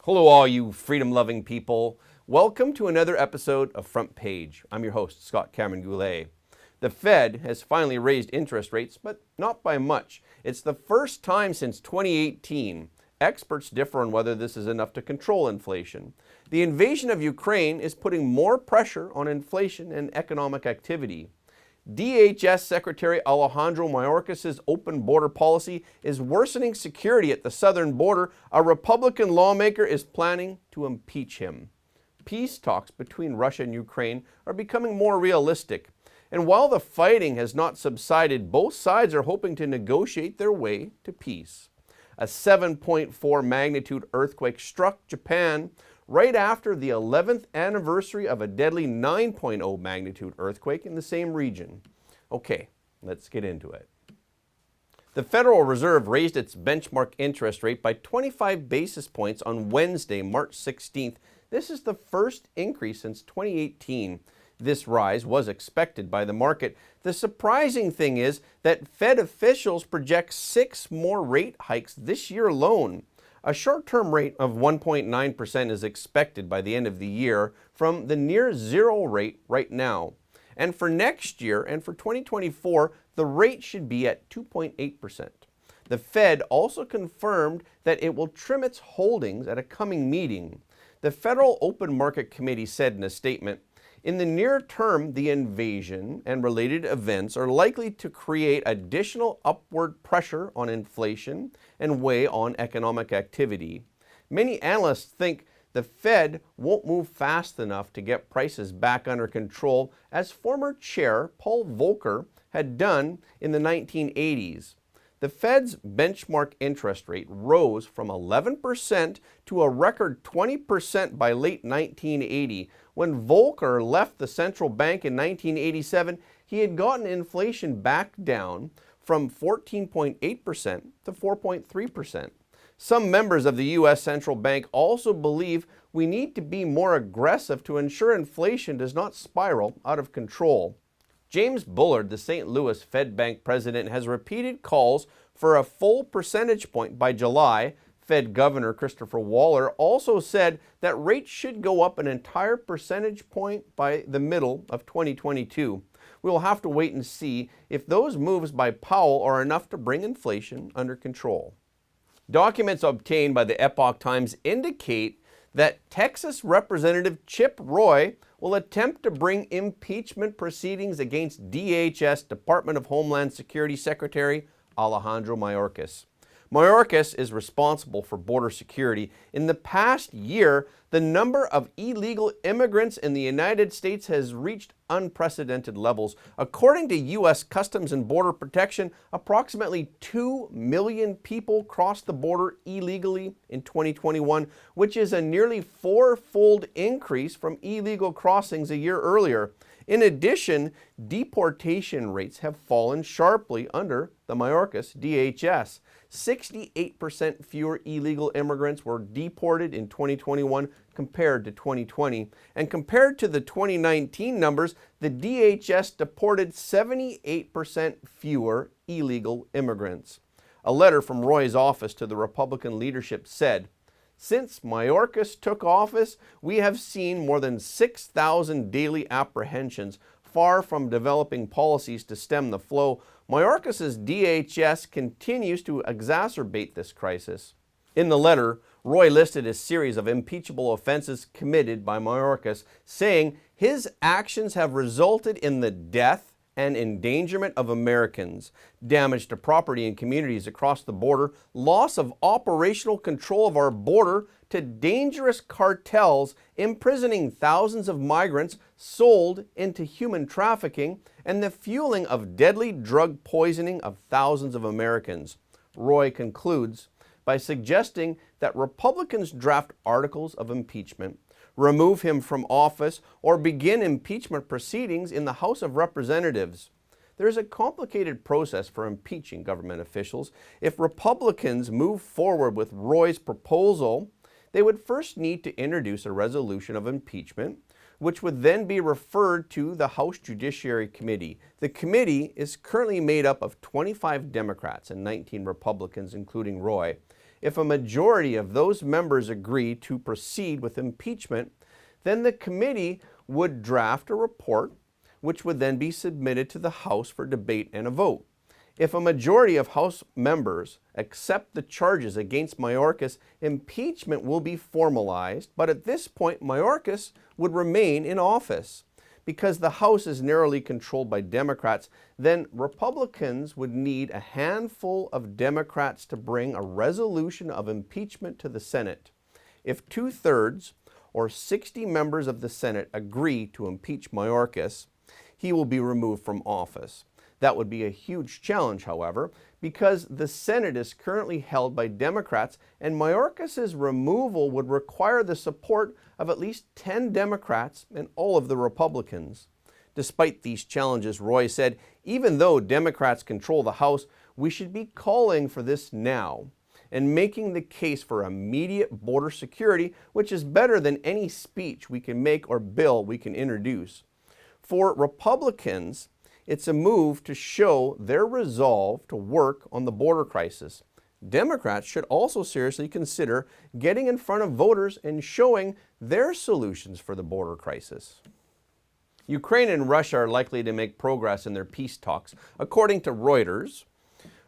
Hello all you freedom-loving people. Welcome to another episode of Front Page. I'm your host, Scott Cameron Goulet. The Fed has finally raised interest rates, but not by much. It's the first time since 2018. Experts differ on whether this is enough to control inflation. The invasion of Ukraine is putting more pressure on inflation and economic activity. DHS Secretary Alejandro Mayorkas' open border policy is worsening security at the southern border. A Republican lawmaker is planning to impeach him. Peace talks between Russia and Ukraine are becoming more realistic. And while the fighting has not subsided, both sides are hoping to negotiate their way to peace. A 7.4 magnitude earthquake struck Japan right after the 11th anniversary of a deadly 9.0 magnitude earthquake in the same region. Okay, let's get into it. The Federal Reserve raised its benchmark interest rate by 25 basis points on Wednesday, March 16th. This is the first increase since 2018. This rise was expected by the market. The surprising thing is that Fed officials project 6 more rate hikes this year alone. A short-term rate of 1.9% is expected by the end of the year from the near zero rate right now. And for next year and for 2024, the rate should be at 2.8%. The Fed also confirmed that it will trim its holdings at a coming meeting. The Federal Open Market Committee said in a statement, "In the near term, the invasion and related events are likely to create additional upward pressure on inflation and weigh on economic activity. Many analysts think the Fed won't move fast enough to get prices back under control, as former chair Paul Volcker had done in the 1980s. The Fed's benchmark interest rate rose from 11% to a record 20% by late 1980. When Volcker left the central bank in 1987, he had gotten inflation back down from 14.8% to 4.3%. Some members of the U.S. Central Bank also believe we need to be more aggressive to ensure inflation does not spiral out of control. James Bullard, the St. Louis Fed Bank president, has repeated calls for a full percentage point by July. Fed Governor Christopher Waller also said that rates should go up an entire percentage point by the middle of 2022. We will have to wait and see if those moves by Powell are enough to bring inflation under control. Documents obtained by the Epoch Times indicate that Texas Representative Chip Roy will attempt to bring impeachment proceedings against DHS Department of Homeland Security Secretary Alejandro Mayorkas. Mayorkas is responsible for border security. In the past year, the number of illegal immigrants in the United States has reached unprecedented levels. According to U.S. Customs and Border Protection, approximately 2 million people crossed the border illegally in 2021, which is a nearly 4-fold increase from illegal crossings a year earlier. In addition, deportation rates have fallen sharply under the Mayorkas DHS. 68% fewer illegal immigrants were deported in 2021 compared to 2020. And compared to the 2019 numbers, the DHS deported 78% fewer illegal immigrants. A letter from Roy's office to the Republican leadership said, "Since Mayorkas took office, we have seen more than 6,000 daily apprehensions. Far from developing policies to stem the flow, Mayorkas' DHS continues to exacerbate this crisis." In the letter, Roy listed a series of impeachable offenses committed by Mayorkas, saying his actions have resulted in the death and endangerment of Americans, damage to property and communities across the border, loss of operational control of our border to dangerous cartels imprisoning thousands of migrants sold into human trafficking, and the fueling of deadly drug poisoning of thousands of Americans. Roy concludes by suggesting that Republicans draft articles of impeachment, remove him from office, or begin impeachment proceedings in the House of Representatives. There is a complicated process for impeaching government officials. If Republicans move forward with Roy's proposal, they would first need to introduce a resolution of impeachment, which would then be referred to the House Judiciary Committee. The committee is currently made up of 25 Democrats and 19 Republicans, including Roy. If a majority of those members agree to proceed with impeachment, then the committee would draft a report which would then be submitted to the House for debate and a vote. If a majority of House members accept the charges against Mayorkas, impeachment will be formalized, but at this point, Mayorkas would remain in office. Because the House is narrowly controlled by Democrats, then Republicans would need a handful of Democrats to bring a resolution of impeachment to the Senate. If 2/3 or 60 members of the Senate agree to impeach Mayorkas, he will be removed from office. That would be a huge challenge, however, because the Senate is currently held by Democrats, and Mayorkas' removal would require the support of at least 10 Democrats and all of the Republicans. Despite these challenges, Roy said, even though Democrats control the House, we should be calling for this now and making the case for immediate border security, which is better than any speech we can make or bill we can introduce. For Republicans, it's a move to show their resolve to work on the border crisis. Democrats should also seriously consider getting in front of voters and showing their solutions for the border crisis. Ukraine and Russia are likely to make progress in their peace talks. According to Reuters,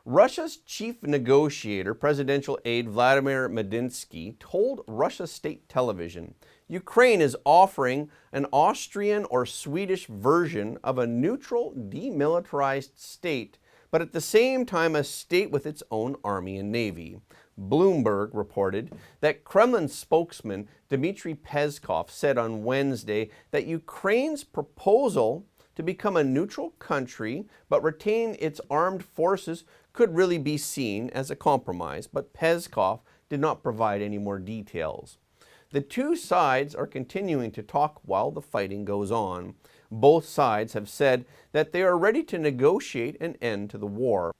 Russia's chief negotiator, presidential aide Vladimir Medinsky, told Russia state television, Ukraine is offering an Austrian or Swedish version of a neutral, demilitarized state, but at the same time a state with its own army and navy. Bloomberg reported that Kremlin spokesman Dmitry Peskov said on Wednesday that Ukraine's proposal to become a neutral country but retain its armed forces could really be seen as a compromise, but Peskov did not provide any more details. The two sides are continuing to talk while the fighting goes on. Both sides have said that they are ready to negotiate an end to the war.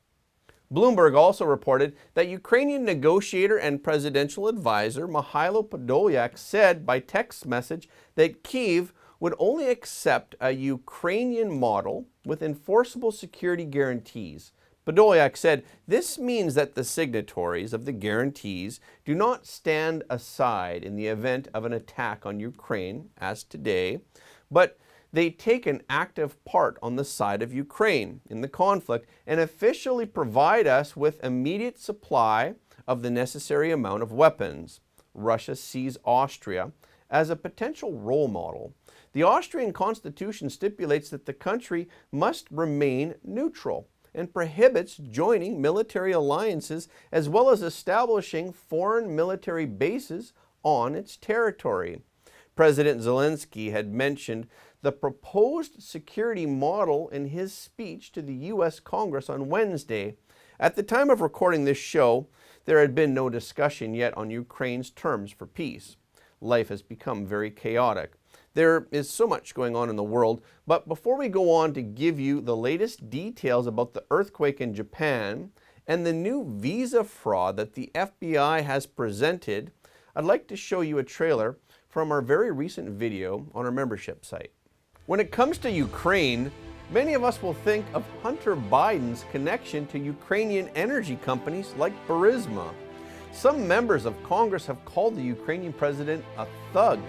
Bloomberg also reported that Ukrainian negotiator and presidential advisor Mikhailo Podolyak said by text message that Kyiv would only accept a Ukrainian model with enforceable security guarantees. Podolyak said, this means that the signatories of the guarantees do not stand aside in the event of an attack on Ukraine, as today, but they take an active part on the side of Ukraine in the conflict and officially provide us with immediate supply of the necessary amount of weapons. Russia sees Austria as a potential role model. The Austrian constitution stipulates that the country must remain neutral and prohibits joining military alliances as well as establishing foreign military bases on its territory. President Zelensky had mentioned the proposed security model in his speech to the U.S. Congress on Wednesday. At the time of recording this show, there had been no discussion yet on Ukraine's terms for peace. Life has become very chaotic. There is so much going on in the world, but before we go on to give you the latest details about the earthquake in Japan and the new visa fraud that the FBI has presented, I'd like to show you a trailer from our very recent video on our membership site. When it comes to Ukraine, many of us will think of Hunter Biden's connection to Ukrainian energy companies like Burisma. Some members of Congress have called the Ukrainian president a thug.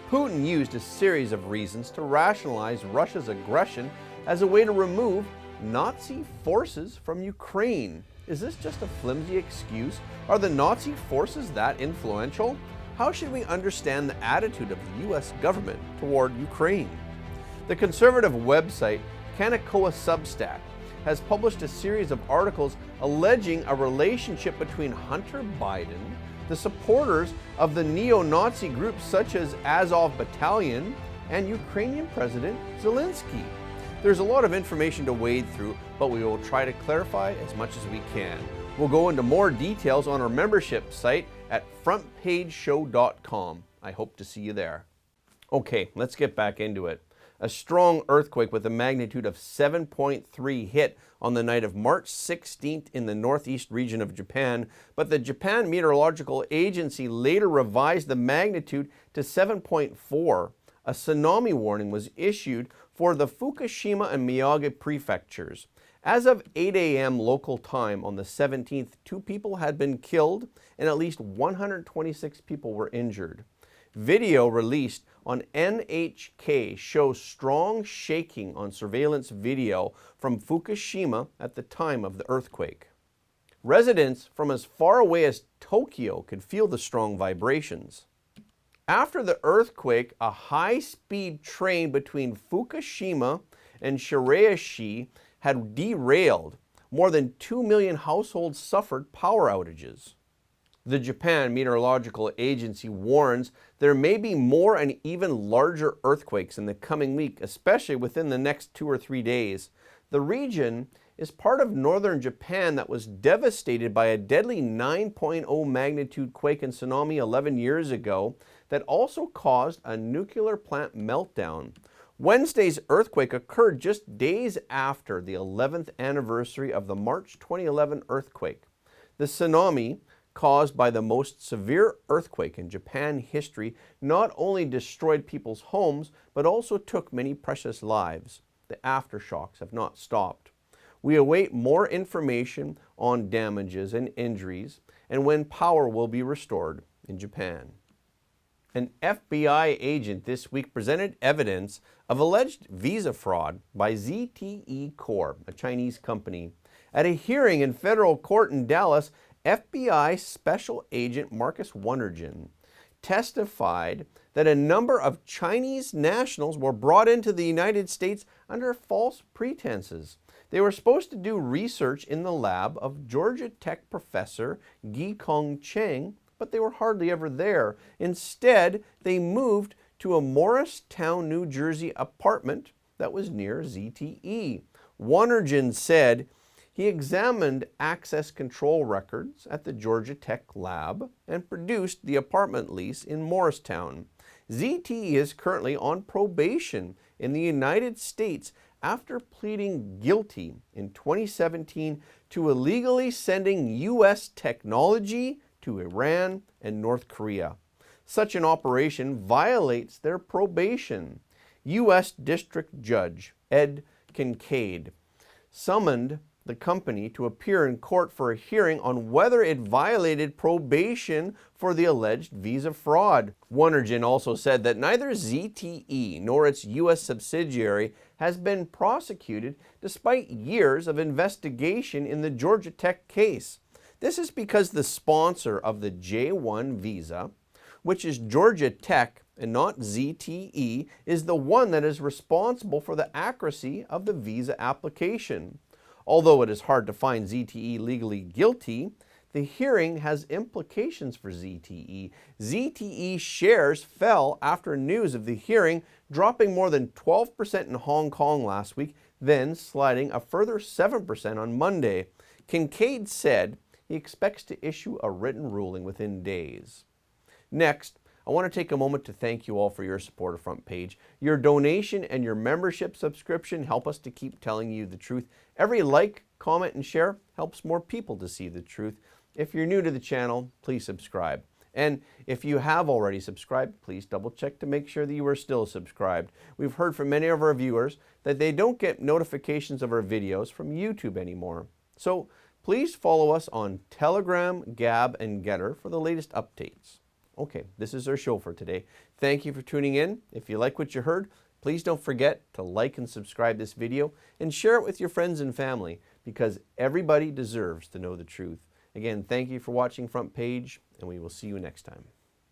Putin used a series of reasons to rationalize Russia's aggression as a way to remove Nazi forces from Ukraine. Is this just a flimsy excuse? Are the Nazi forces that influential? How should we understand the attitude of the U.S. government toward Ukraine? The conservative website Kanakawa Substack has published a series of articles alleging a relationship between Hunter Biden, the supporters of the neo-Nazi groups such as Azov Battalion, and Ukrainian President Zelensky. There's a lot of information to wade through, but we will try to clarify as much as we can. We'll go into more details on our membership site at frontpageshow.com. I hope to see you there. Okay, let's get back into it. A strong earthquake with a magnitude of 7.3 hit on the night of March 16th in the northeast region of Japan, but the Japan Meteorological Agency later revised the magnitude to 7.4. A tsunami warning was issued for the Fukushima and Miyagi prefectures. As of 8 a.m. local time on the 17th, 2 people had been killed and at least 126 people were injured. Video released on NHK shows strong shaking on surveillance video from Fukushima at the time of the earthquake. Residents from as far away as Tokyo could feel the strong vibrations. After the earthquake, a high-speed train between Fukushima and Shiraishi had derailed. More than 2 million households suffered power outages. The Japan Meteorological Agency warns there may be more and even larger earthquakes in the coming week, especially within the next 2 or 3 days. The region is part of northern Japan that was devastated by a deadly 9.0 magnitude quake and tsunami 11 years ago that also caused a nuclear plant meltdown. Wednesday's earthquake occurred just days after the 11th anniversary of the March 2011 earthquake. The tsunami, caused by the most severe earthquake in Japan history, not only destroyed people's homes, but also took many precious lives. The aftershocks have not stopped. We await more information on damages and injuries and when power will be restored in Japan. An FBI agent this week presented evidence of alleged visa fraud by ZTE Corp, a Chinese company. At a hearing in federal court in Dallas, FBI Special Agent Marcus Wundergen testified that a number of Chinese nationals were brought into the United States under false pretenses. They were supposed to do research in the lab of Georgia Tech professor Gi-Kong Cheng, but they were hardly ever there. Instead, they moved to a Morristown, New Jersey apartment that was near ZTE. Wundergen said he examined access control records at the Georgia Tech lab and produced the apartment lease in Morristown. ZTE is currently on probation in the United States after pleading guilty in 2017 to illegally sending U.S. technology to Iran and North Korea. Such an operation violates their probation. U.S. District Judge Ed Kincaid summoned the company to appear in court for a hearing on whether it violated probation for the alleged visa fraud. Wundergen also said that neither ZTE nor its U.S. subsidiary has been prosecuted despite years of investigation in the Georgia Tech case. This is because the sponsor of the J-1 visa, which is Georgia Tech and not ZTE, is the one that is responsible for the accuracy of the visa application. Although it is hard to find ZTE legally guilty, the hearing has implications for ZTE. ZTE shares fell after news of the hearing, dropping more than 12% in Hong Kong last week, then sliding a further 7% on Monday. Kincaid said he expects to issue a written ruling within days. Next, I want to take a moment to thank you all for your support of Front Page. Your donation and your membership subscription help us to keep telling you the truth. Every like, comment, and share helps more people to see the truth. If you're new to the channel, please subscribe. And if you have already subscribed, please double check to make sure that you are still subscribed. We've heard from many of our viewers that they don't get notifications of our videos from YouTube anymore. So please follow us on Telegram, Gab, and Getter for the latest updates. Okay, this is our show for today. Thank you for tuning in. If you like what you heard, please don't forget to like and subscribe this video and share it with your friends and family because everybody deserves to know the truth. Again, thank you for watching Front Page, and we will see you next time.